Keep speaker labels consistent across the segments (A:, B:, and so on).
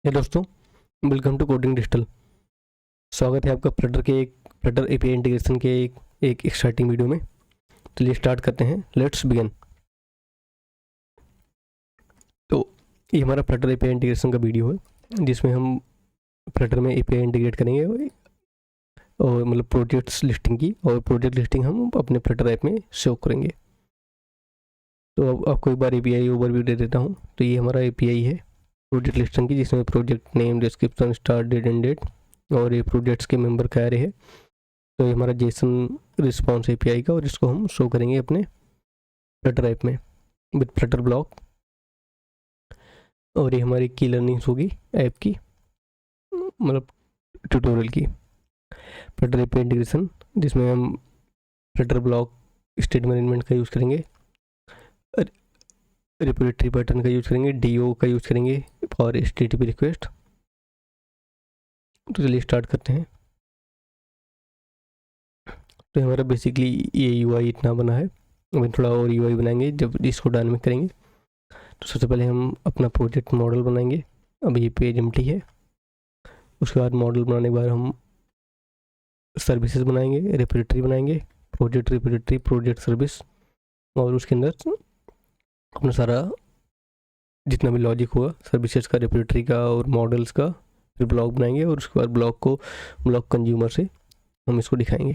A: हे दोस्तों, welcome to coding digital. स्वागत है आपका फ्लटर एपीआई इंटीग्रेशन के एक एक्साइटिंग वीडियो में। चलिए स्टार्ट करते हैं। Let's begin. तो ये हमारा फ्लटर एपीआई इंटीग्रेशन का वीडियो है, जिसमें हम फ्लटर में एपीआई इंटीग्रेट करेंगे और मतलब प्रोजेक्ट्स लिस्टिंग की, और प्रोजेक्ट लिस्टिंग हम अपने फ्लटर ऐप में शो करेंगे। तो अब आपको एक बार एपीआई ओवरव्यू दे देता हूँ। तो ये हमारा एपीआई है प्रोजेक्ट लिस्टिंग की, जिसमें project name, description, start date and date और ये प्रोजेक्ट्स के मेंबर का एरे है। तो ये हमारा जेसन रिस्पॉन्स एपीआई का, और इसको हम शो करेंगे अपने फ्लटर ऐप में विद फ्लटर ब्लॉक। और ये हमारी की लर्निंग्स होगी ऐप की, मतलब ट्यूटोरियल की। फ्लटर ऐप इंटीग्रेशन, जिसमें हम फ्लटर ब्लॉक स्टेट मैनेजमेंट का यूज़ करेंगे, रिपोजिटरी पैटर्न का यूज़ करेंगे, डीओ का यूज़ करेंगे और एचटीटीपी रिक्वेस्ट। तो चलिए स्टार्ट करते हैं। तो हमारा बेसिकली ये यूआई इतना बना है। अभी थोड़ा और यूआई बनाएंगे जब इसको डायनामिक करेंगे। तो सबसे पहले हम अपना प्रोजेक्ट मॉडल बनाएंगे। अब ये पेज एम्प्टी है। उसके बाद मॉडल बनाने के बाद हम सर्विसेज बनाएंगे, रिपोजिटरी बनाएंगे, प्रोजेक्ट रिपोजिटरी, प्रोजेक्ट सर्विस, और उसके अंदर अपना सारा जितना भी लॉजिक होगा सर्विसेज का, रिपोजिटरी का और मॉडल्स का, फिर ब्लॉक बनाएंगे। और उसके बाद ब्लॉक कंज्यूमर से हम इसको दिखाएंगे।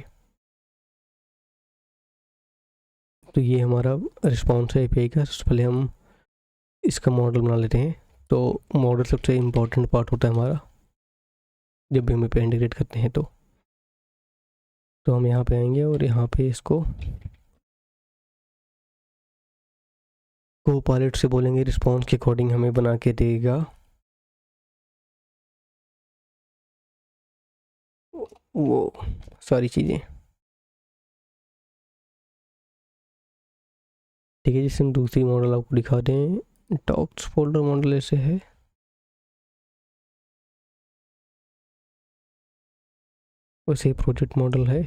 A: तो ये हमारा रिस्पॉन्स है एपीआई का। सबसे पहले हम इसका मॉडल बना लेते हैं। तो मॉडल सबसे इम्पोर्टेंट पार्ट होता है हमारा जब भी हम एपीआई इंटीग्रेट करते हैं। तो हम यहाँ पे आएंगे और यहाँ पे इसको कोपायलट से बोलेंगे रिस्पॉन्स के अकॉर्डिंग हमें बना के देगा वो सारी चीज़ें। ठीक है, जिससे हम दूसरी मॉडल आपको दिखा दें। टॉक्स फोल्डर मॉडल ऐसे है। वैसे प्रोजेक्ट मॉडल है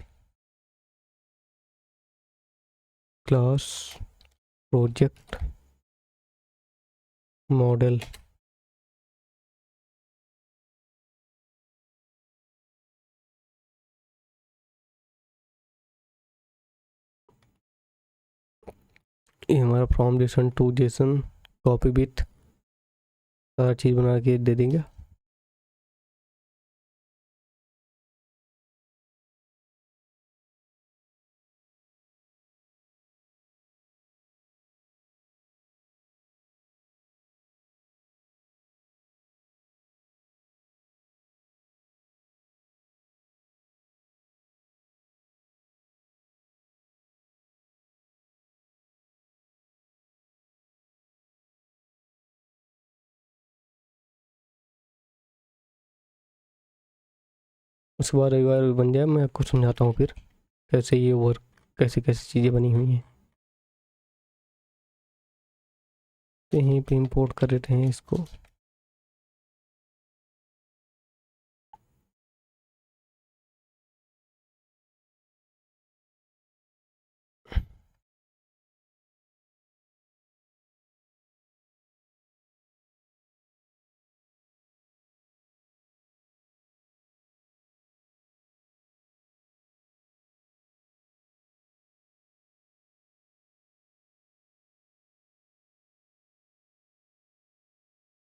A: क्लास प्रोजेक्ट मॉडल। ये हमारा from JSON to JSON copy with सारा चीज़ बना के दे देंगे। उसके बाद एक बार बन जाए मैं आपको समझाता हूँ फिर कैसे ये वर्क, कैसे कैसे चीज़ें बनी हुई हैं। तो यहीं पे इंपोर्ट कर देते हैं इसको।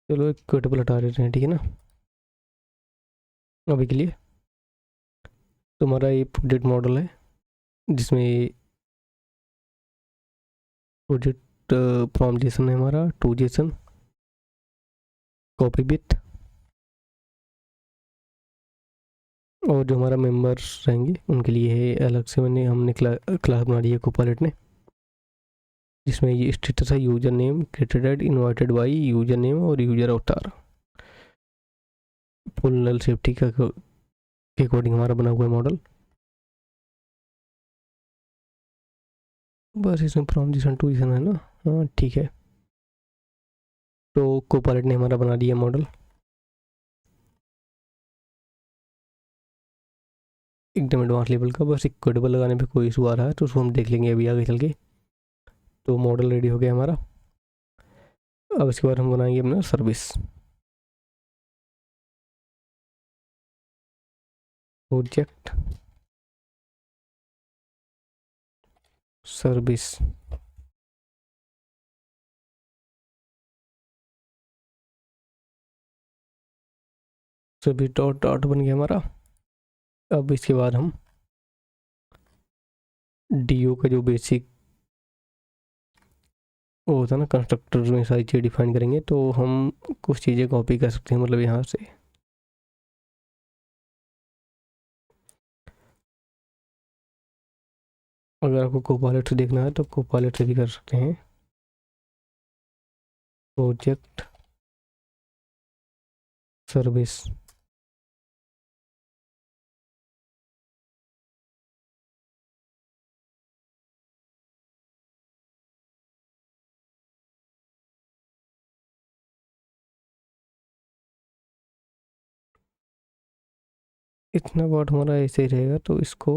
A: चलो एक क्वेटेबल हटा देते हैं, ठीक है ना, अभी के लिए। तो हमारा ये प्रोजेक्ट मॉडल है, जिसमें प्रोजेक्ट फ्रॉम जेसन है हमारा टू जेसन कॉपी विथ, और जो हमारा मेंबर्स रहेंगे उनके लिए है अलग से हमने क्लास बना ली है कोपायलट ने, जिसमें ये स्टेटस है user name created invited by user name और यूजर अवतार। फुल नल सेफ्टी का के अकॉर्डिंग हमारा बना हुआ है मॉडल। बस इसमें फ्रॉम जेसन टू जेसन है ना। हाँ ठीक है। तो कोपायलट ने हमारा बना दिया मॉडल एकदम एडवांस लेवल का। बस एक कोडेबल लगाने पे कोई इशू आ रहा है तो उसको हम देख लेंगे अभी आगे चल के। तो मॉडल रेडी हो गया हमारा। अब इसके बाद हम बनाएंगे अपना सर्विस। Project service. सभी डॉट डॉट बन गया हमारा। अब इसके बाद हम डीओ का जो बेसिक वो होता है ना, कंस्ट्रक्टर में सारी चीज़ें डिफाइन करेंगे, तो हम कुछ चीज़ें कॉपी कर सकते हैं, मतलब यहाँ से। अगर आपको कोपायलट से देखना है तो कोपायलट से भी कर सकते हैं। Project service. इतना वर्ड हमारा ऐसे ही रहेगा, तो इसको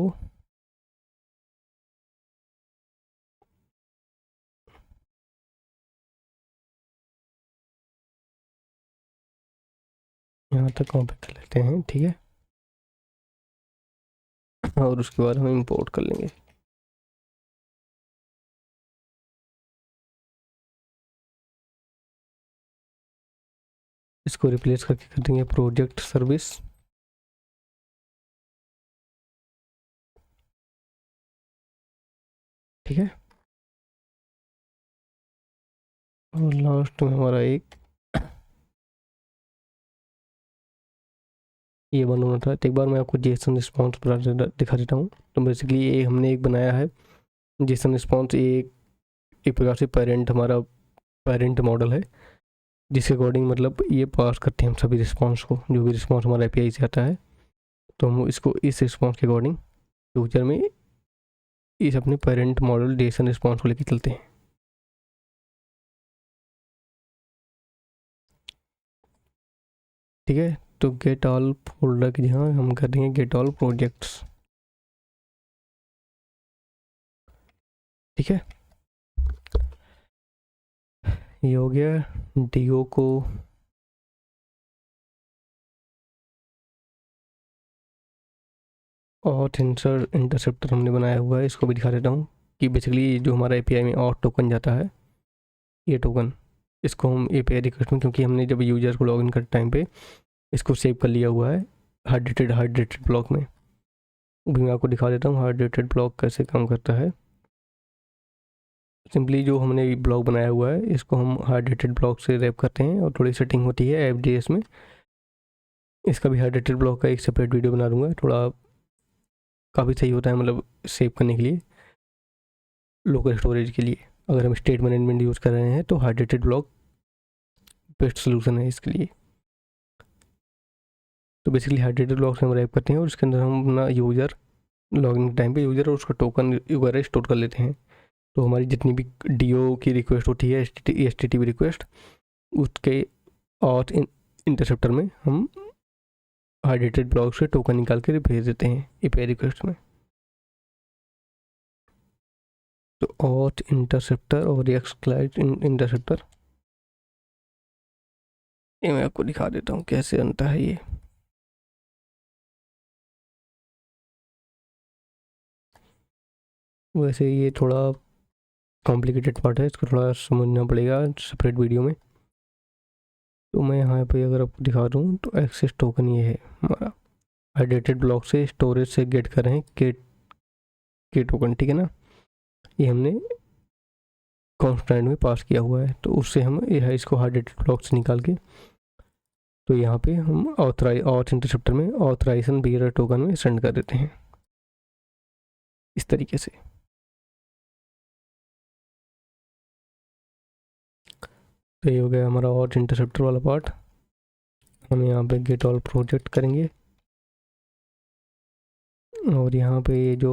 A: यहाँ तक कॉपी कर लेते हैं, ठीक है। और उसके बाद हम इंपोर्ट कर लेंगे। इसको रिप्लेस करके कर देंगे प्रोजेक्ट सर्विस। ठीक है। और लास्ट में हमारा एक ये बन होना था। तो एक बार मैं आपको जेसन रिस्पॉन्स दिखा देता हूँ। तो बेसिकली ये हमने एक बनाया है जेसन रिस्पॉन्स। एक प्रकार से पेरेंट, हमारा पेरेंट मॉडल है, जिसके अकॉर्डिंग मतलब ये पास करते हैं हम सभी रिस्पॉन्स को, जो भी रिस्पॉन्स हमारा एपीआई से आता है। तो हम इसको इस रिस्पॉन्स के अकॉर्डिंग फ्यूचर में इस अपने पेरेंट मॉडल जेसन रिस्पॉन्स को लेकर चलते हैं। ठीक है। तो गेट ऑल फोल्डर के यहाँ हम कर देंगे गेट ऑल प्रोजेक्ट्स। ठीक है, ये हो गया। डीओ को ऑथ इंटरसेप्टर हमने बनाया हुआ है, इसको भी दिखा देता हूँ कि बेसिकली जो हमारा एपीआई में ऑथ टोकन जाता है, ये टोकन, इसको हम एपीआई रिक्वेस्ट में, क्योंकि हमने जब यूजर को लॉगिन करते टाइम पे इसको सेव कर लिया हुआ है हाइड्रेटेड ब्लॉक में। अभी मैं आपको दिखा देता हूँ हाइड्रेटेड ब्लॉक कैसे काम करता है। सिंपली जो हमने ब्लॉक बनाया हुआ है इसको हम हाइड्रेटेड ब्लॉक से रैप करते हैं, और थोड़ी सेटिंग होती है एफडीएस में। इसका भी हाइड्रेटेड ब्लॉक का एक सेपरेट वीडियो बना दूंगा, थोड़ा काफ़ी सही होता है, मतलब सेव करने के लिए, लोकल स्टोरेज के लिए। अगर हम स्टेट मैनेजमेंट यूज़ कर रहे हैं तो हाइड्रेटेड ब्लॉक बेस्ट सोल्यूशन है इसके लिए। तो बेसिकली हाइड्रेटेड ब्लॉक से हम रैप करते हैं, और उसके अंदर हम अपना यूज़र लॉगिन टाइम पे यूज़र और उसका टोकन वगैरह स्टोर कर लेते हैं। तो हमारी जितनी भी डीओ की रिक्वेस्ट होती है, एच टी टी रिक्वेस्ट, उसके और इंटरसेप्टर में हम हाइड्रेटेड ब्लॉक से टोकन निकाल कर भेज देते हैं एपीआई रिक्वेस्ट में। तो ऑथ इंटरसेप्टर और एक्स क्लाइंट इंटरसेप्टर, ये मैं आपको दिखा देता हूँ कैसे बनता है ये। वैसे ये थोड़ा कॉम्प्लिकेटेड पार्ट है, इसको थोड़ा समझना पड़ेगा सेपरेट वीडियो में। तो मैं यहाँ पे अगर आपको दिखा दूँ तो एक्सेस टोकन ये है हमारा, हाइड्रेटेड ब्लॉक से स्टोरेज से गेट कर रहे हैं के टोकन, ठीक है ना। ये हमने कॉन्स्टेंट में पास किया हुआ है, तो उससे हम यह इसको हाइड्रेटेड ब्लॉक से निकाल के, तो यहाँ पे हम ऑथ इंटरसेप्टर में ऑथराइजेशन बियरर टोकन में सेंड कर देते हैं इस तरीके से। तो ये हो गया हमारा ऑथ इंटरसेप्टर वाला पार्ट। हम यहाँ पे गेट ऑल प्रोजेक्ट करेंगे, और यहाँ पे ये जो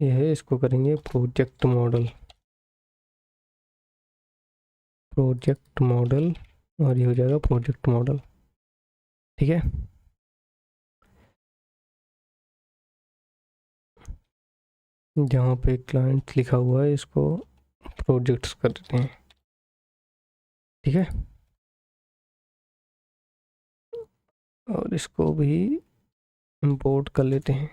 A: ये है इसको करेंगे प्रोजेक्ट मॉडल, प्रोजेक्ट मॉडल, और ये हो जाएगा प्रोजेक्ट मॉडल। ठीक है। जहाँ पे क्लाइंट लिखा हुआ है इसको प्रोजेक्ट्स कर देते हैं। ठीक है, और इसको भी इंपोर्ट कर लेते हैं।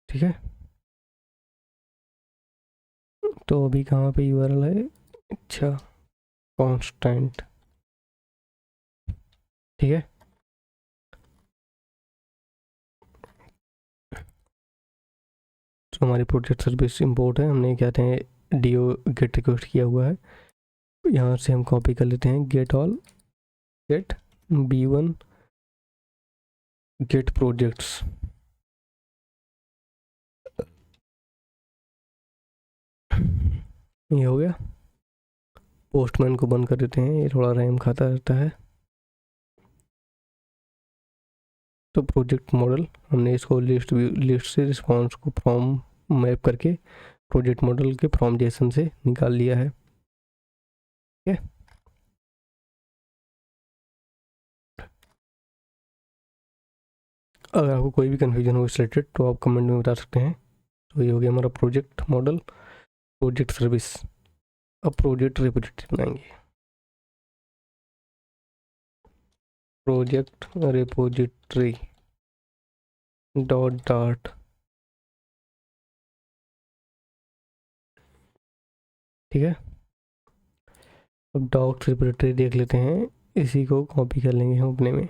A: ठीक है, तो अभी कहाँ पे यूआरएल है, अच्छा कांस्टेंट, ठीक है। तो हमारी प्रोजेक्ट सर्विस इंपोर्ट है, हमने क्या कहते हैं डीओ गेट रिक्वेस्ट किया हुआ है। यहाँ से हम कॉपी कर लेते हैं get all, get b1 get projects, ये हो गया। पोस्टमैन को बंद कर देते हैं, ये थोड़ा रैम खाता रहता है। तो प्रोजेक्ट मॉडल हमने इसको लिस्ट से रिस्पॉन्स को फ्रॉम मैप करके प्रोजेक्ट मॉडल के फ्रॉम जेसन से निकाल लिया है, ठीक है। अगर आपको कोई भी कन्फ्यूजन हो इस रिलेटेड तो आप कमेंट में बता सकते हैं। तो ये हो गया हमारा प्रोजेक्ट मॉडल, प्रोजेक्ट सर्विस। अब प्रोजेक्ट रिपोजिटरी बनाएंगे, प्रोजेक्ट रिपोजिटरी डॉट डॉट, ठीक है। अब डॉक्स रिपोजिटरी देख लेते हैं, इसी को कॉपी कर लेंगे हम अपने में।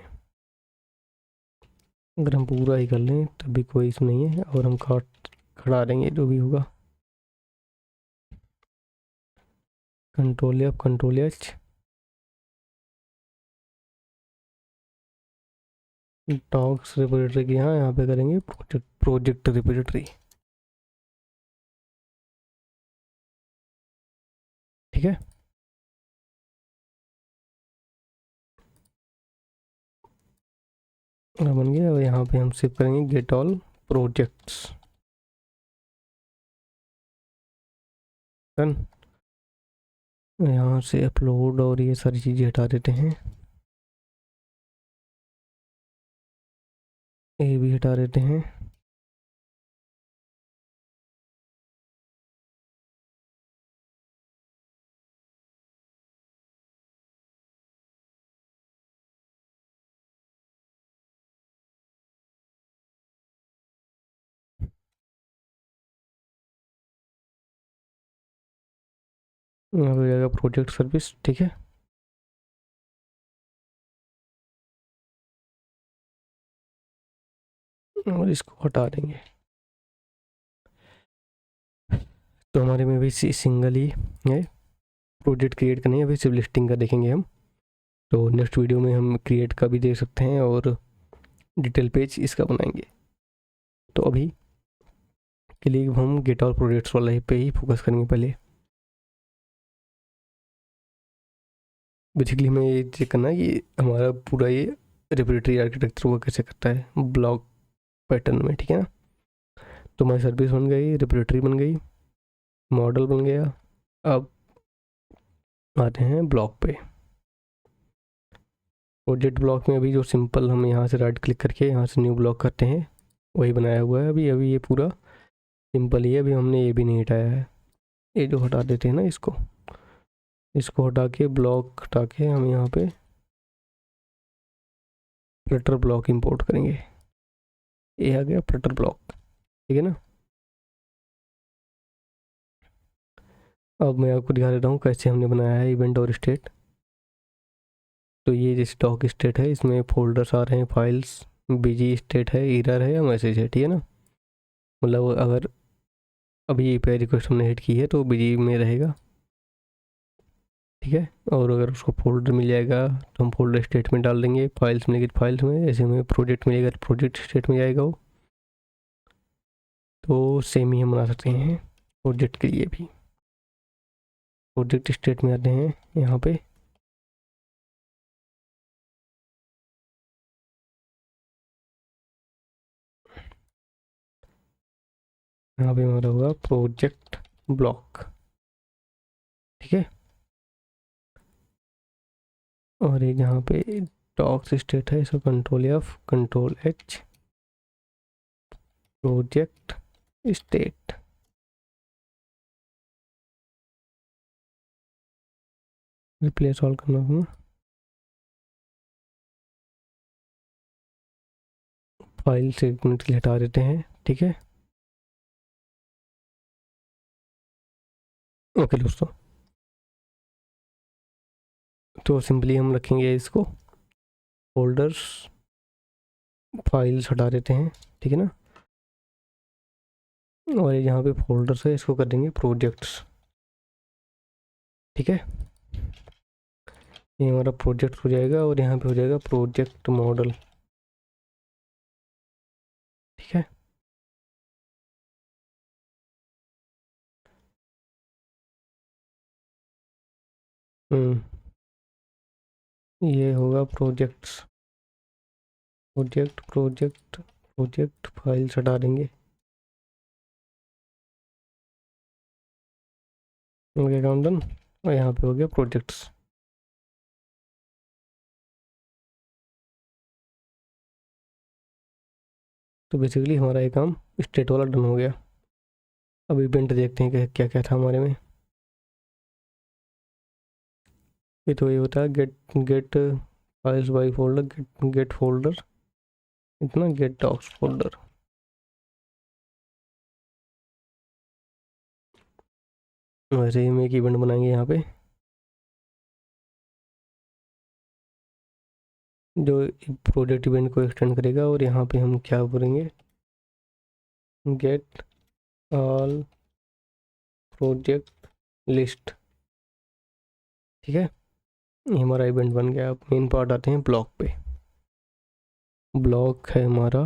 A: अगर हम पूरा ही कर लें तब भी कोई इशू नहीं है, और हम काट खड़ा देंगे जो भी होगा। Control F control H, docs repository की यहाँ पे करेंगे प्रोजेक्ट रिपोजिटरी, ठीक है। बन गया। और यहाँ पे हम सेव करेंगे गेट ऑल प्रोजेक्ट्स, डन। यहाँ से अपलोड और ये सारी चीज़ें हटा देते हैं, ये भी हटा देते हैं। यहाँ पे जाएगा प्रोजेक्ट सर्विस, ठीक है। और इसको हटा देंगे। तो हमारे में भी सिंगल ही है, प्रोजेक्ट क्रिएट करनी है, अभी सिर्फ लिस्टिंग का देखेंगे हम। तो नेक्स्ट वीडियो में हम क्रिएट का भी देख सकते हैं और डिटेल पेज इसका बनाएंगे। तो अभी के लिए हम गेट और प्रोजेक्ट्स वाला पे ही फोकस करेंगे पहले। बेसिकली हमें ये चेक करना है कि हमारा पूरा ये रिपोजिटरी आर्किटेक्चर वो कैसे करता है ब्लॉक पैटर्न में, ठीक है ना। तो हमारी सर्विस बन गई, रिपोजिटरी बन गई, मॉडल बन गया। अब आते हैं ब्लॉक पे। प्रोजेक्ट ब्लॉक में अभी जो सिंपल हम यहाँ से राइट क्लिक करके यहाँ से न्यू ब्लॉक करते हैं वही बनाया हुआ है। अभी अभी ये पूरा सिंपल ही है, अभी हमने ये भी नहीं हटाया है। ये जो हटा देते हैं ना, इसको हटा के ब्लॉक हटा के हम यहाँ पे फ्लटर ब्लॉक इंपोर्ट करेंगे। ये आ गया फ्लटर ब्लॉक, ठीक है ना। अब मैं आपको दिखा देता हूँ कैसे हमने बनाया है इवेंट और स्टेट। तो ये जैसे डॉक स्टेट है, इसमें फोल्डर्स आ रहे हैं, फाइल्स, बिजी स्टेट है, एरर है या मैसेज है, ठीक है ना। मतलब अगर अभी पे रिक्वेस्ट हमने हिट की है तो बिजी में रहेगा, ठीक है। और अगर उसको फोल्डर मिल जाएगा तो हम फोल्डर स्टेट में डाल देंगे, फाइल्स मिलेगी तो फाइल्स में, ऐसे में प्रोजेक्ट मिलेगा तो प्रोजेक्ट स्टेट में जाएगा वो। तो सेम ही हम बना सकते हैं प्रोजेक्ट के लिए भी। प्रोजेक्ट स्टेट में आते हैं यहाँ पे, यहाँ पे हमारा होगा प्रोजेक्ट ब्लॉक, ठीक है। और एक यहाँ पे डॉक्स स्टेट है, इसको control F control H project state, replace all करना होगा, फाइल से 1 मिनट के लिए हटा देते हैं, ठीक है। ओके दोस्तों, तो सिंपली हम रखेंगे इसको फोल्डर्स, फाइल्स हटा देते हैं, ठीक है ना। और यहाँ पे फोल्डर्स है, इसको कर देंगे प्रोजेक्ट्स, ठीक है। ये हमारा प्रोजेक्ट हो जाएगा और यहाँ पे हो जाएगा प्रोजेक्ट मॉडल, ठीक है। ये होगा projects, project project project, files हटा देंगे, हो गया काम डन। और यहाँ पे हो गया प्रोजेक्ट्स। तो बेसिकली हमारा ये काम स्टेट वाला डन हो गया। अब इवेंट देखते हैं कि क्या क्या था हमारे में। ये तो ये होता है get get files by folder, get folder, इतना गेट डॉक्स फोल्डर। वैसे ही हम एक इवेंट बनाएंगे यहाँ पे जो प्रोजेक्ट इवेंट को एक्सटेंड करेगा, और यहाँ पे हम क्या बोलेंगे, गेट ऑल प्रोजेक्ट लिस्ट, ठीक है। ये हमारा इवेंट बन गया। अब मेन पार्ट आते हैं ब्लॉक पे। ब्लॉक है हमारा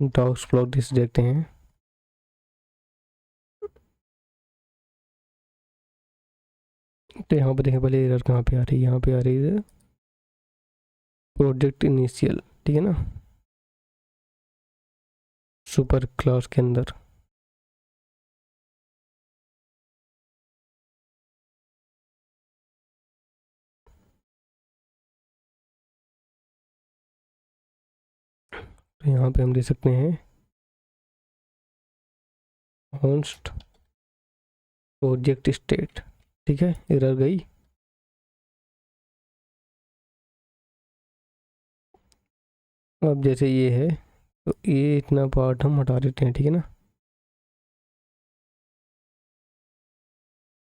A: डॉक्स ब्लॉक, जिसे देखते हैं। तो यहाँ पे देखें पहले एरर कहाँ पे आ रही है, यहाँ पे आ रही है प्रोजेक्ट इनिशियल, ठीक है ना, सुपर क्लास के अंदर। तो यहाँ पे हम दे सकते हैं कॉन्स्ट प्रोजेक्ट स्टेट, ठीक है। एरर गई। अब जैसे ये है तो ये इतना पार्ट हम हटा देते हैं, ठीक है ना।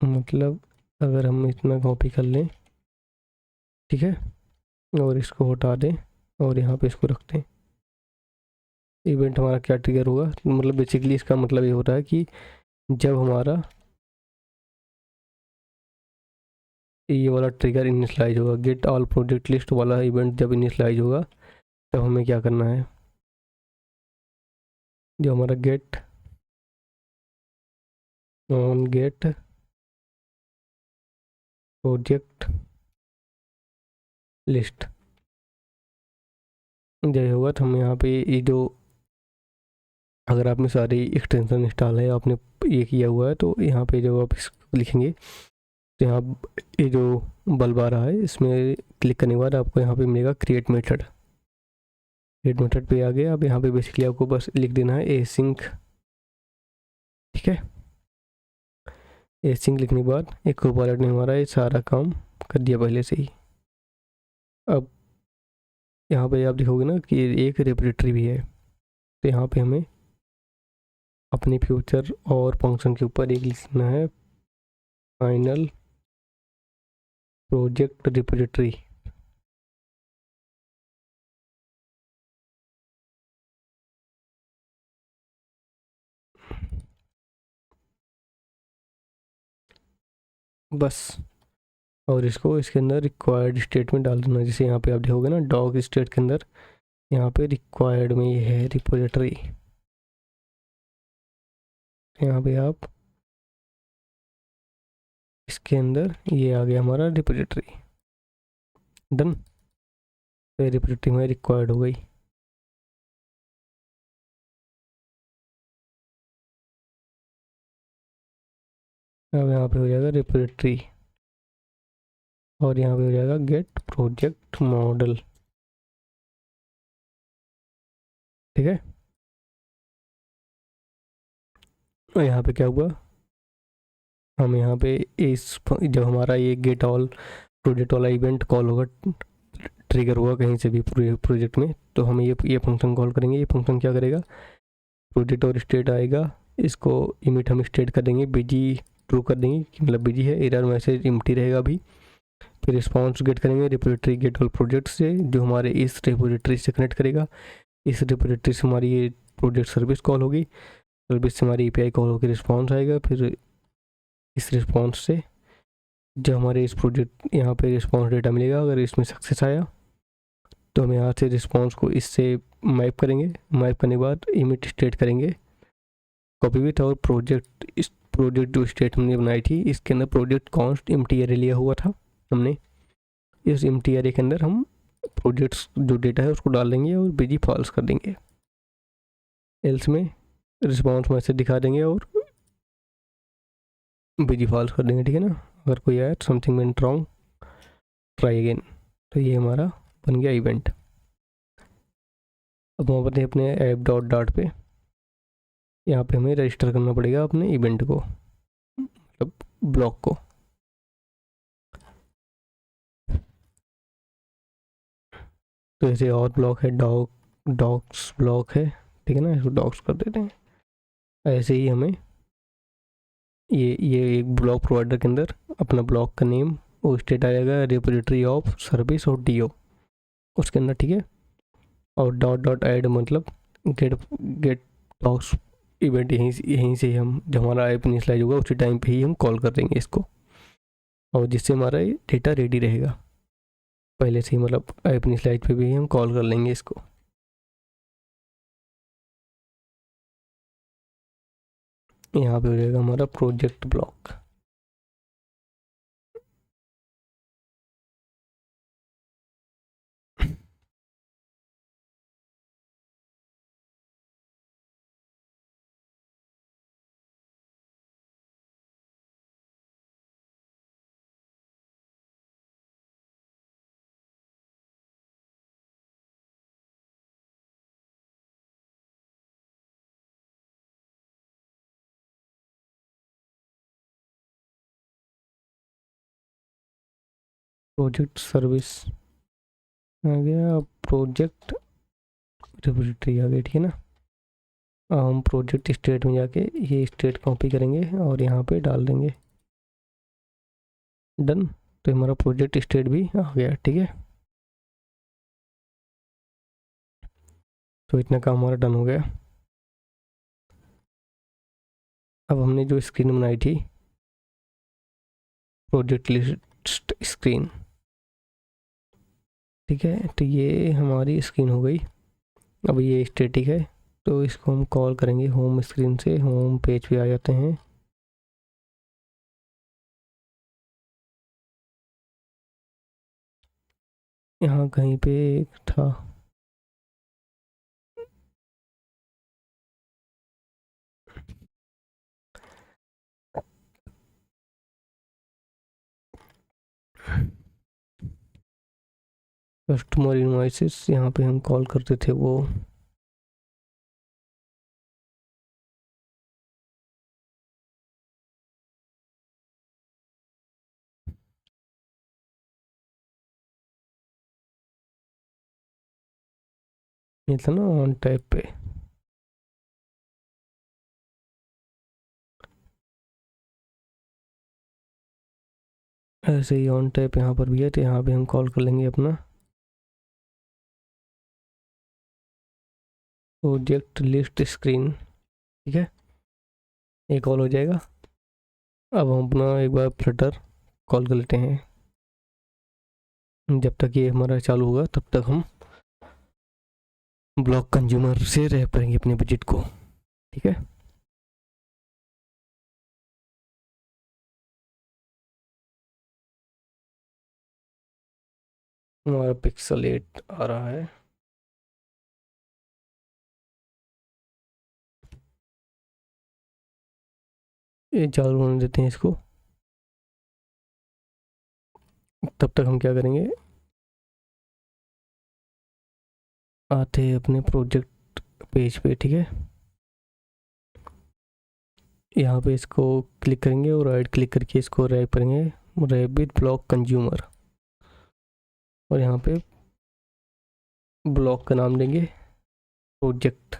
A: मतलब अगर हम इतना कॉपी कर लें, ठीक है, और इसको हटा दें और यहाँ पे इसको रखते हैं, इवेंट हमारा क्या ट्रिगर होगा। मतलब बेसिकली इसका मतलब ये होता है कि जब हमारा ये वाला ट्रिगर इनिशलाइज होगा, गेट ऑल प्रोजेक्ट लिस्ट वाला इवेंट जब इनिशलाइज होगा, तब हमें क्या करना है, जो हमारा get on get project list जब होगा, तो हम यहाँ पे ये जो, अगर आपने सारी एक्सटेंशन इंस्टॉल है, आपने ये किया हुआ है, तो यहाँ पे जब आप इसको लिखेंगे तो यहाँ ये जो बल्ब आ रहा है, इसमें क्लिक करने के बाद आपको यहाँ पे मिलेगा क्रिएट मेथड। क्रिएट मेथड पे आ गया। अब यहाँ पे बेसिकली आपको बस लिख देना है एसिंक, ठीक है। एसिंक लिखने के बाद एक कोपायलट ने हमारा ये सारा काम कर दिया पहले से ही। अब यहाँ पे आप देखोगे ना कि एक रिपोजिटरी भी है, तो यहाँ पे हमें अपने फ्यूचर और फंक्शन के ऊपर एक लिखना है फाइनल प्रोजेक्ट रिपोजिटरी। बस, और इसको इसके अंदर रिक्वायर्ड स्टेट में डाल देना। जैसे यहाँ पे आप देखोगे ना डॉग स्टेट के अंदर, यहाँ पे रिक्वायर्ड में ये है रिपोजिटरी, यहाँ पे आप इसके अंदर ये आ गया हमारा रिपोजिटरी, डन। तो रिपोजिटरी में रिक्वायर्ड हो गई। अब यहाँ पे हो जाएगा रिपोजिटरी, और यहाँ पे हो जाएगा गेट प्रोजेक्ट मॉडल, ठीक है। और यहाँ पे क्या हुआ, हम यहाँ पे इस जब हमारा ये गेट ऑल प्रोजेक्ट वाला इवेंट कॉल होगा, ट्रिगर हुआ कहीं से भी प्रोजेक्ट में, तो हम ये फंक्शन कॉल करेंगे। ये फंक्शन क्या करेगा, प्रोजेक्ट और स्टेट आएगा, इसको इमिट हम स्टेट कर देंगे, बिजी ट्रू कर देंगे कि मतलब बिजी है, एरर मैसेज एम्प्टी रहेगा अभी। फिर रिस्पॉन्स गेट करेंगे रिपोजिटरी गेट ऑल प्रोजेक्ट से, जो हमारे इस रिपोजिटरी से कनेक्ट करेगा। इस रिपोजिटरी से हमारी ये प्रोजेक्ट सर्विस कॉल होगी, सर्विस से हमारी एपीआई कॉल होकर रिस्पॉन्स आएगा। फिर इस रिस्पॉन्स से जब हमारे इस प्रोजेक्ट यहाँ पे रिस्पॉन्स डेटा मिलेगा, अगर इसमें सक्सेस आया तो हम यहाँ से रिस्पॉन्स को इससे मैप करेंगे। मैप करने के बाद इमिट स्टेट करेंगे कॉपी विथ और प्रोजेक्ट। इस प्रोजेक्ट जो स्टेट हमने बनाई थी इसके अंदर प्रोजेक्ट कॉन्स्ट एम्प्टी एरे लिया हुआ था हमने, इस एम्प्टी एरे के अंदर हम प्रोजेक्ट्स जो डेटा है उसको डाल देंगे और बिजी फॉल्स कर देंगे। एल्स में रिस्पॉन्स मैसेज दिखा देंगे और बिजी फॉल्स कर देंगे, ठीक है ना। अगर कोई आया something went wrong try again, तो ये हमारा बन गया इवेंट। अब वहाँ पर अपने ऐप डॉट डाट पे यहाँ पे हमें रजिस्टर करना पड़ेगा अपने इवेंट को, मतलब ब्लॉक को। तो ऐसे और ब्लॉक है, डॉक्स ब्लॉक है, ठीक है ना, इसको डॉक्स कर देते हैं। ऐसे ही हमें ये एक ब्लॉक प्रोवाइडर के अंदर अपना ब्लॉक का नेम वो स्टेट आएगा रिपोजिटरी ऑफ सर्विस और डीओ उसके अंदर, ठीक है। और डॉट डॉट ऐड मतलब गेट डॉक्स इवेंट, यहीं से हम जब हमारा ऐप इनिशियलाइज होगा उसी टाइम पे ही हम कॉल कर देंगे इसको, और जिससे हमारा डेटा रेडी रहेगा पहले से ही, मतलब ऐप इनिशियलाइज पे भी हम कॉल कर लेंगे इसको। यहाँ पे हो जाएगा हमारा प्रोजेक्ट ब्लॉक। प्रोजेक्ट सर्विस आ गया, प्रोजेक्ट रिपोजिटरी आ गई, ठीक है ना। हम प्रोजेक्ट स्टेट में जाके ये स्टेट कॉपी करेंगे और यहाँ पे डाल देंगे, डन। तो हमारा प्रोजेक्ट स्टेट भी आ गया, ठीक है। तो इतना काम हमारा डन हो गया। अब हमने जो स्क्रीन बनाई थी प्रोजेक्ट लिस्ट स्क्रीन, ठीक है, तो ये हमारी स्क्रीन हो गई। अब ये स्टैटिक है तो इसको हम कॉल करेंगे होम स्क्रीन से, होम पेज पे आ जाते हैं। यहाँ कहीं पे एक था, कस्टमर इनवॉइसेस, यहाँ पे हम कॉल करते थे वो। ये था ना ऑन टाइप पे, ऐसे ही ऑन टाइप यहाँ पर भी है, तो यहाँ पे हम कॉल कर लेंगे अपना प्रोजेक्ट लिस्ट स्क्रीन, ठीक है। ये कॉल हो जाएगा। अब हम अपना एक बार फ्लटर कॉल कर लेते हैं। जब तक ये हमारा चालू होगा तब तक हम ब्लॉक कंज्यूमर से रह पाएंगे अपने बजट को, ठीक है। हमारा पिक्सल 8 आ रहा है। ये चालू होने देते हैं इसको। तब तक हम क्या करेंगे, आते हैं अपने प्रोजेक्ट पेज पे, ठीक है। यहाँ पे इसको क्लिक करेंगे और राइट क्लिक करके इसको रैप करेंगे, रैप विद ब्लॉक कंज्यूमर, और यहाँ पे ब्लॉक का नाम देंगे प्रोजेक्ट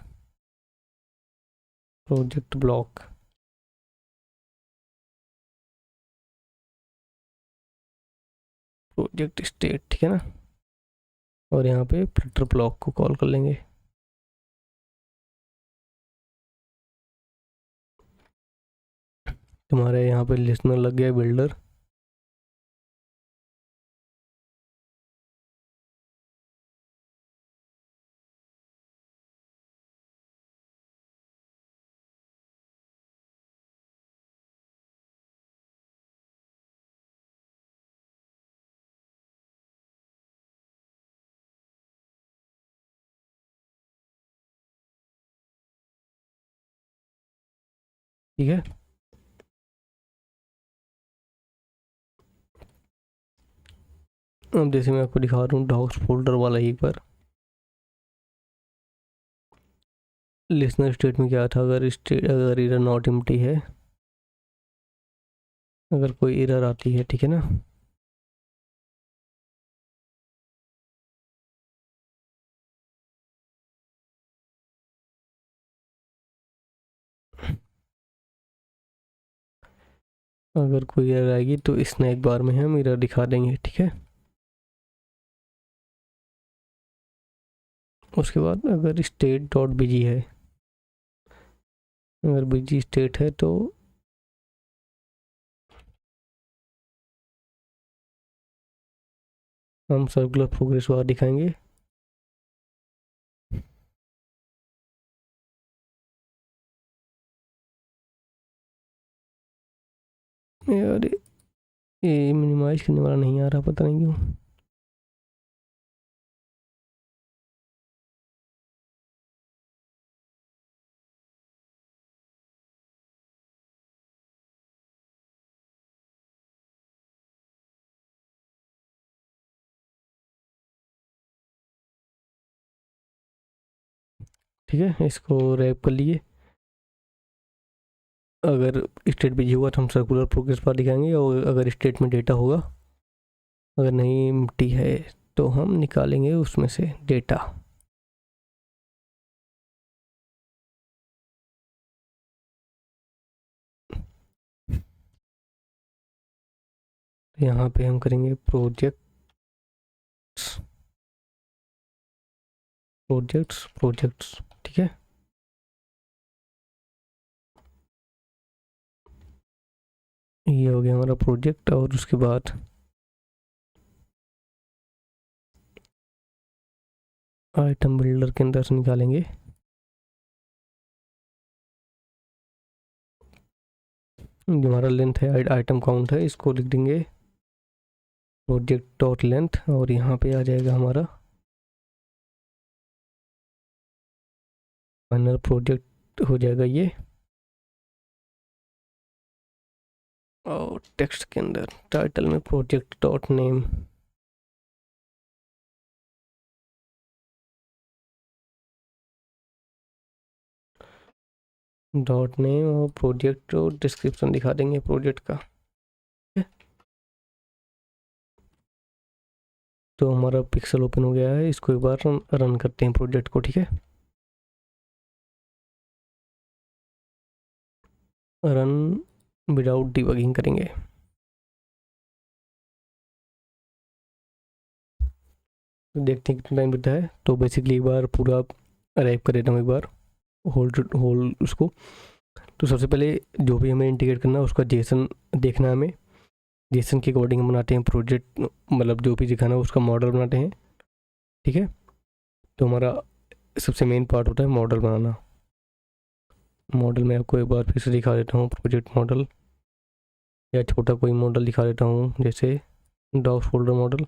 A: ब्लॉक। प्रोजेक्ट स्टेट, ठीक है ना। और यहाँ पे फ्लिटर ब्लॉक को कॉल कर लेंगे। तुम्हारे यहाँ पे लिस्नर लग गया बिल्डर। ठीक है, अब जैसे मैं आपको दिखा रहा हूँ डॉक्स फोल्डर वाला एक बार। लिसनर स्टेट में क्या था, अगर एरर नॉट एम्प्टी है, अगर कोई एरर आती है, ठीक है ना, अगर कोई एरर आएगी तो स्नैक बार में हम एरर दिखा देंगे, ठीक है। उसके बाद अगर स्टेट डॉट बिजी है, अगर बिजी स्टेट है तो हम सर्कुलर प्रोग्रेस बार दिखाएंगे। यार ये मिनिमाइज करने वाला नहीं आ रहा, पता नहीं क्यों। ठीक है, इसको रैप कर लिए। अगर स्टेट बिजी हुआ तो हम सर्कुलर प्रोग्रेस बार दिखाएंगे, और अगर स्टेट में डेटा होगा, अगर नहीं एम्प्टी है तो हम निकालेंगे उसमें से डेटा। यहाँ पे हम करेंगे प्रोजेक्ट्स, ठीक है। ये हो गया हमारा प्रोजेक्ट, और उसके बाद आइटम बिल्डर के अंदर से निकालेंगे जो हमारा लेंथ है, आइटम काउंट है, इसको लिख देंगे प्रोजेक्ट डॉट लेंथ, और यहाँ पे आ जाएगा हमारा फाइनल प्रोजेक्ट हो जाएगा ये। और टेक्स्ट के अंदर टाइटल में प्रोजेक्ट डॉट नेम, और प्रोजेक्ट और डिस्क्रिप्शन दिखा देंगे प्रोजेक्ट का। तो हमारा पिक्सल ओपन हो गया है, इसको एक बार रन करते हैं प्रोजेक्ट को, ठीक है। रन विदाउट डिबगिंग करेंगे। तो देखते हैं कितना टाइम लगता है। तो बेसिकली एक बार पूरा अराइव कर देता हूँ, एक बार होल उसको। तो सबसे पहले जो भी हमें इंटीग्रेट करना है उसका जेसन देखना है हमें। जेसन के अकॉर्डिंग हम बनाते हैं प्रोजेक्ट, मतलब जो भी दिखाना है उसका मॉडल बनाते हैं, ठीक है। तो हमारा सबसे मेन पार्ट होता है मॉडल बनाना। मॉडल में आपको एक बार फिर से दिखा देता हूँ, प्रोजेक्ट मॉडल, या छोटा कोई मॉडल दिखा देता हूँ, जैसे डॉक्स फोल्डर मॉडल।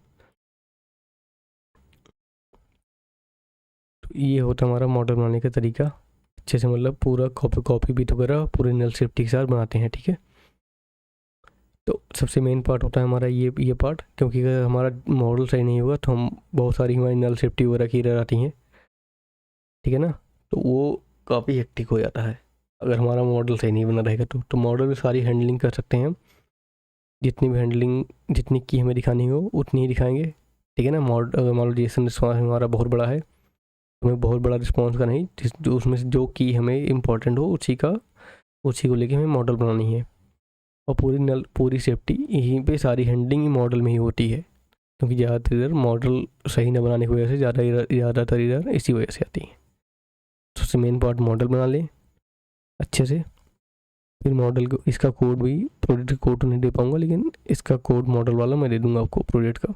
A: तो ये होता है हमारा मॉडल बनाने का तरीका, अच्छे से, मतलब पूरा कॉपी बीट वगैरह पूरे नल सेफ्टी के साथ बनाते हैं, ठीक है। तो सबसे मेन पार्ट होता है हमारा ये पार्ट, क्योंकि अगर हमारा मॉडल सही नहीं होगा तो हम बहुत सारी हमारी नल सेफ्टी वगैरह की एरर आती हैं, ठीक है ना। तो वो काफ़ी हेक्टिक हो जाता है अगर हमारा मॉडल सही नहीं बना रहेगा। तो मॉडल में सारी हैंडलिंग कर सकते हैं हम, जितनी भी हैंडलिंग, जितनी की हमें दिखानी हो उतनी ही दिखाएंगे। ठीक है ना। अगर मान लो जेसन रिस्पॉन्स हमारा बहुत बड़ा है, हमें बहुत बड़ा रिस्पॉन्स का नहीं, जो उसमें से जो की हमें इम्पोर्टेंट हो उसी को लेके हमें मॉडल बनानी है। और पूरी सेफ्टी यहीं पे, सारी हैंडलिंग मॉडल में ही होती है, क्योंकि ज़्यादातर इधर मॉडल सही न बनाने की वजह से ज़्यादातर इधर इसी वजह से आती है। तो सबसे मेन पार्ट मॉडल बना लें अच्छे से। फिर मॉडल को, इसका कोड भी, प्रोजेक्ट कोड तो नहीं दे पाऊँगा, लेकिन इसका कोड मॉडल वाला मैं दे दूँगा आपको प्रोजेक्ट का।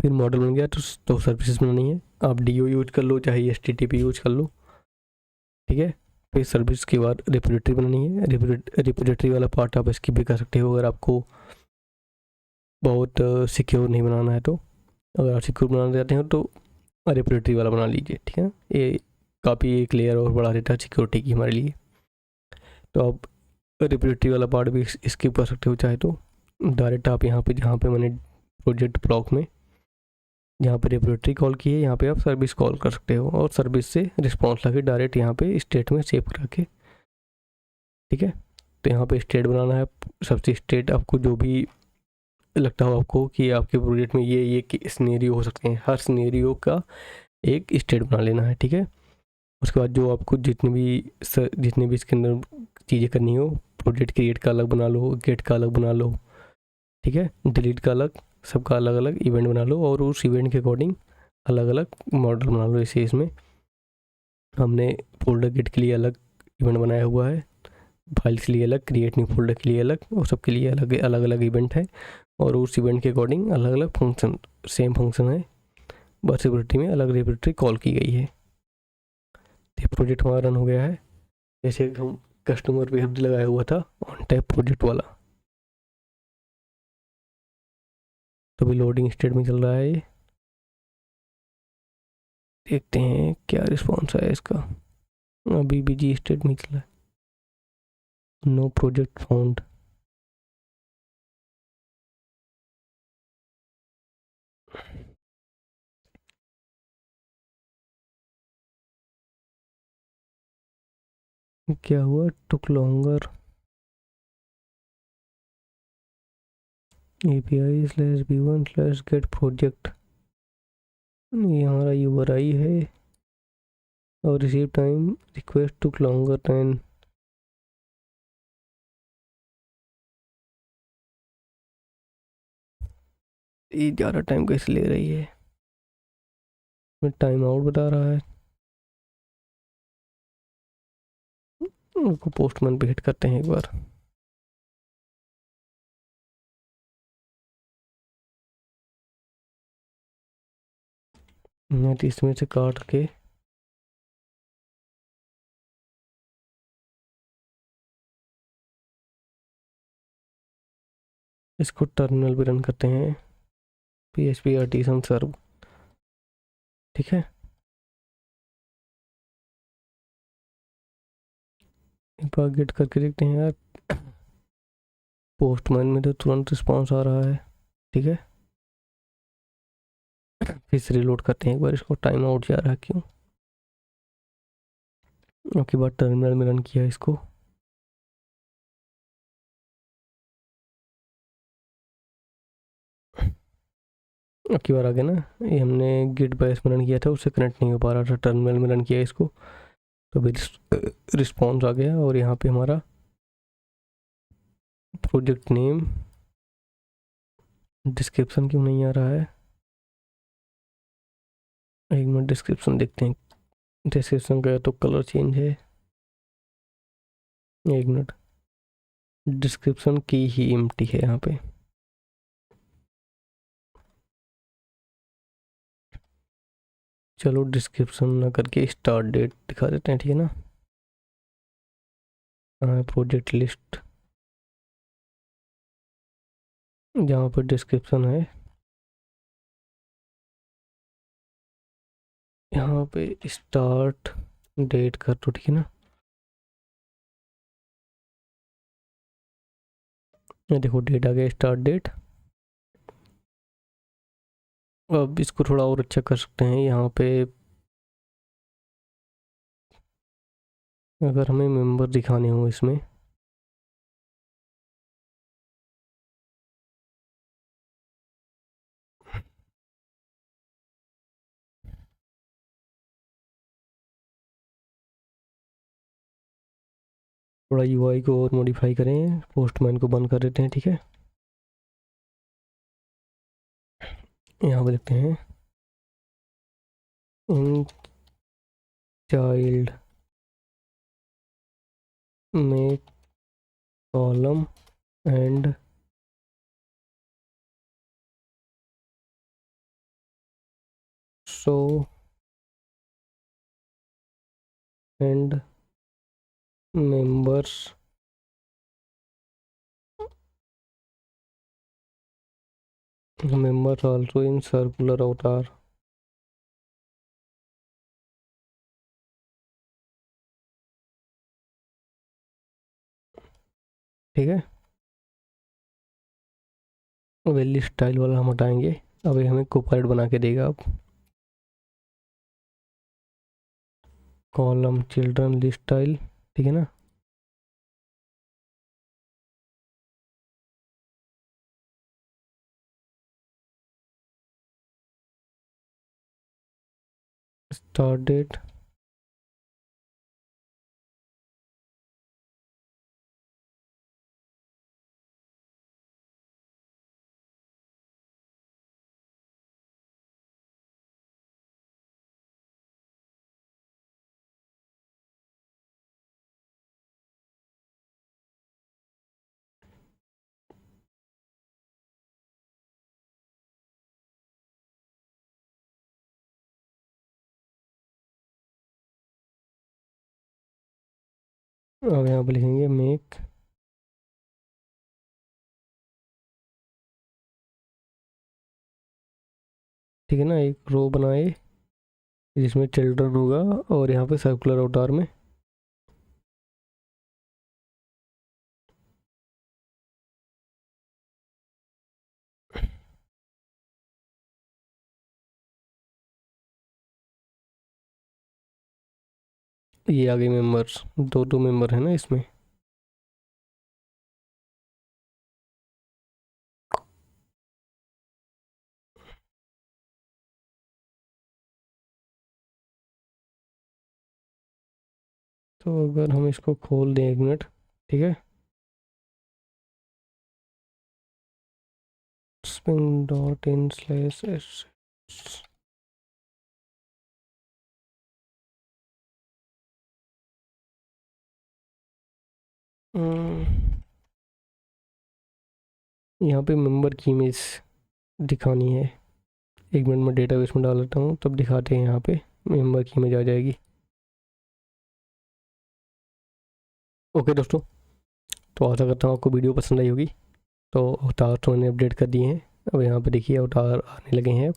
A: फिर मॉडल बन गया तो सर्विसेज बनानी है। आप DO यूज कर लो, चाहे HTTP यूज कर लो, ठीक है। फिर सर्विस के बाद रिपोजिटरी बनानी है। रिपोजिटरी वाला पार्ट आप स्किप भी कर सकते हो अगर आपको बहुत सिक्योर नहीं बनाना है तो। अगर आप सिक्योर बनाना चाहते हो तो रिपोजिटरी वाला बना लीजिए, ठीक है। ये काफ़ी एक लेयर और बढ़ा देता है सिक्योरिटी की हमारे लिए। तो आप रिपोजिटरी वाला पार्ट भी स्किप कर सकते हो चाहे तो। डायरेक्ट आप यहाँ पे, जहाँ पे मैंने प्रोजेक्ट ब्लॉक में जहाँ पे रिपोजिटरी कॉल की है, यहाँ पे आप सर्विस कॉल कर सकते हो, और सर्विस से रिस्पॉन्स लाके डायरेक्ट यहाँ पे स्टेट में सेव करा के, ठीक है। तो यहाँ पे स्टेट बनाना है। सबसे स्टेट आपको जो भी लगता हो आपको कि आपके प्रोजेक्ट में ये सिनेरियो हो सकते हैं, हर सिनेरियो का एक स्टेट बना लेना है, ठीक है। उसके बाद जो आपको जितने भी इसके अंदर चीज़ें करनी हो, प्रोजेक्ट क्रिएट का अलग बना लो, गेट का अलग बना लो, ठीक है, डिलीट का अलग, सबका अलग अलग इवेंट बना लो, और उस इवेंट के अकॉर्डिंग अलग अलग मॉडल बना लो। जैसे इसमें हमने फोल्डर गेट के लिए अलग इवेंट बनाया हुआ है, फाइल्स के लिए अलग, क्रिएट न्यू फोल्डर के लिए अलग, और सबके लिए अलग अलग अलग इवेंट है, और उस इवेंट के अकॉर्डिंग अलग अलग फंक्शन, सेम फंक्शन है, बस रिपोजिटरी में अलग रिपोजिटरी कॉल की गई है। तो प्रोजेक्ट हमारा रन हो गया है। जैसे हम कस्टमर पे हमने लगाया हुआ था ऑन टाइप प्रोजेक्ट वाला, तो भी लोडिंग स्टेट में चल रहा है ये। देखते हैं क्या रिस्पॉन्स है इसका। अभी भी जी स्टेट में चल रहा है, नो प्रोजेक्ट फाउंड। क्या हुआ, टुक लॉन्गर। API/v1/get प्रोजेक्ट, ये हमारा URI है, और रिसीव टाइम रिक्वेस्ट टुक लॉन्गर देन। ये ज़्यादा टाइम कैसे ले रही है, टाइम आउट बता रहा है। उनको पोस्टमैन पे हिट करते हैं एक बार। मैं तो इसमें से काट के इसको टर्मिनल पे रन करते हैं, PHP आर्टिसन सर्व, ठीक है। एक बार गेट करके देखते हैं यार, पोस्टमैन में तो तुरंत रिस्पॉन्स आ रहा है, ठीक है। फिर से रिलोड करते हैं एक बार इसको, टाइम आउट जा रहा है क्यों। अब की बार टर्मिनल में रन किया इसको, अब की बार आ गया ना। ये हमने गिट बायस में रन किया था, उससे कनेक्ट नहीं हो पा रहा था, टर्मिनल में रन किया इसको, तो फिर रिस्पॉन्स आ गया। और यहाँ पे हमारा प्रोजेक्ट नेम, डिस्क्रिप्शन क्यों नहीं आ रहा है, एक मिनट डिस्क्रिप्शन देखते हैं। डिस्क्रिप्शन का तो कलर चेंज है, एक मिनट, डिस्क्रिप्शन की ही एम्प्टी है यहाँ पे। चलो डिस्क्रिप्शन ना करके स्टार्ट डेट दिखा देते हैं, ठीक है ना। प्रोजेक्ट लिस्ट, जहाँ पर डिस्क्रिप्शन है यहाँ पे स्टार्ट डेट कर दो, ठीक है ना। ये देखो डेट आ गया, स्टार्ट डेट। अब इसको थोड़ा और अच्छा कर सकते हैं यहाँ पे, अगर हमें मेंबर दिखाने हो इसमें, थोड़ा यूआई को और मॉडिफाई करें, पोस्टमैन को बंद कर देते हैं, ठीक है। यहाँ पे लिखते हैं इन चाइल्ड में column and show and members also in circular avatar। ठीक है, वैली स्टाइल वाला हम हटाएंगे। अभी हमें कोपाइलट बना के देगा अब। कॉलम चिल्ड्रन लिस्ट स्टाइल, ठीक है ना। स्टार्ट डेट, अब यहाँ पर लिखेंगे मेक ठीक है ना, एक रो बनाए जिसमें चिल्ड्रन होगा और यहाँ पे सर्कुलर अवतार में ये आ गए मेंबर्स, दो दो मेंबर है ना इसमें। तो अगर हम इसको खोल दें एक मिनट, ठीक है, spin dot in slash S, यहाँ पे मेंबर की इमेज दिखानी है। एक मिनट में डेटाबेस में डाल देता हूँ, तब दिखाते हैं। यहाँ पे मेंबर की इमेज आ जाएगी। ओके दोस्तों, तो आशा करता हूँ आपको वीडियो पसंद आई होगी। तो अवतार तो मैंने अपडेट कर दिए हैं। अब यहाँ पे देखिए अवतार आने लगे हैं।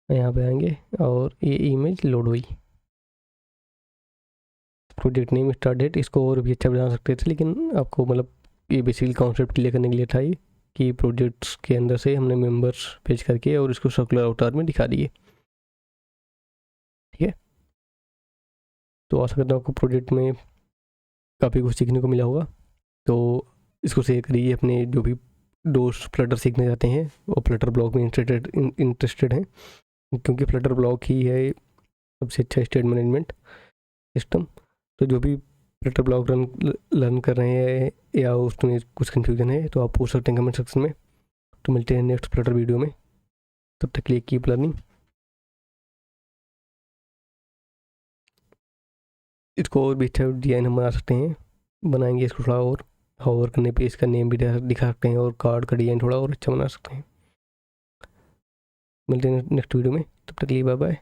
A: यहाँ पे आएंगे और ये इमेज लोड हुई। प्रोजेक्ट नेम स्टार्ट डेट, इसको और भी अच्छा बना सकते थे, लेकिन आपको मतलब ये बेसिकली कॉन्सेप्ट क्लियर करने के लिए था ये कि प्रोजेक्ट्स के अंदर से हमने मेंबर्स पेज करके और इसको सर्कुलर अवतार में दिखा दिए। ठीक है, तो आशा करता हूँ आपको प्रोजेक्ट में काफ़ी कुछ सीखने को मिला होगा। तो इसको शेयर करिए अपने जो भी दोस्त फ्लटर सीखने जाते हैं और फ्लटर ब्लॉग में इंटरेस्टेड हैं, क्योंकि फ्लटर ब्लॉग ही है सबसे अच्छा स्टेट मैनेजमेंट सिस्टम। तो जो भी फ्लटर ब्लॉग लर्न कर रहे हैं या उसमें कुछ कन्फ्यूजन है तो आप पूछ सकते हैं कमेंट सेक्शन में। तो मिलते हैं नेक्स्ट फ्लटर वीडियो में, तब तक के लिए कीप लर्निंग। इसको और भी अच्छा डिज़ाइन हम बना सकते हैं, बनाएंगे इसको थोड़ा और। होवर करने पे इसका नेम भी दिखा सकते हैं और कार्ड का डिज़ाइन थोड़ा और अच्छा बना सकते हैं। मिलते हैं नेक्स्ट वीडियो में, तब तक के लिए बाय बाय।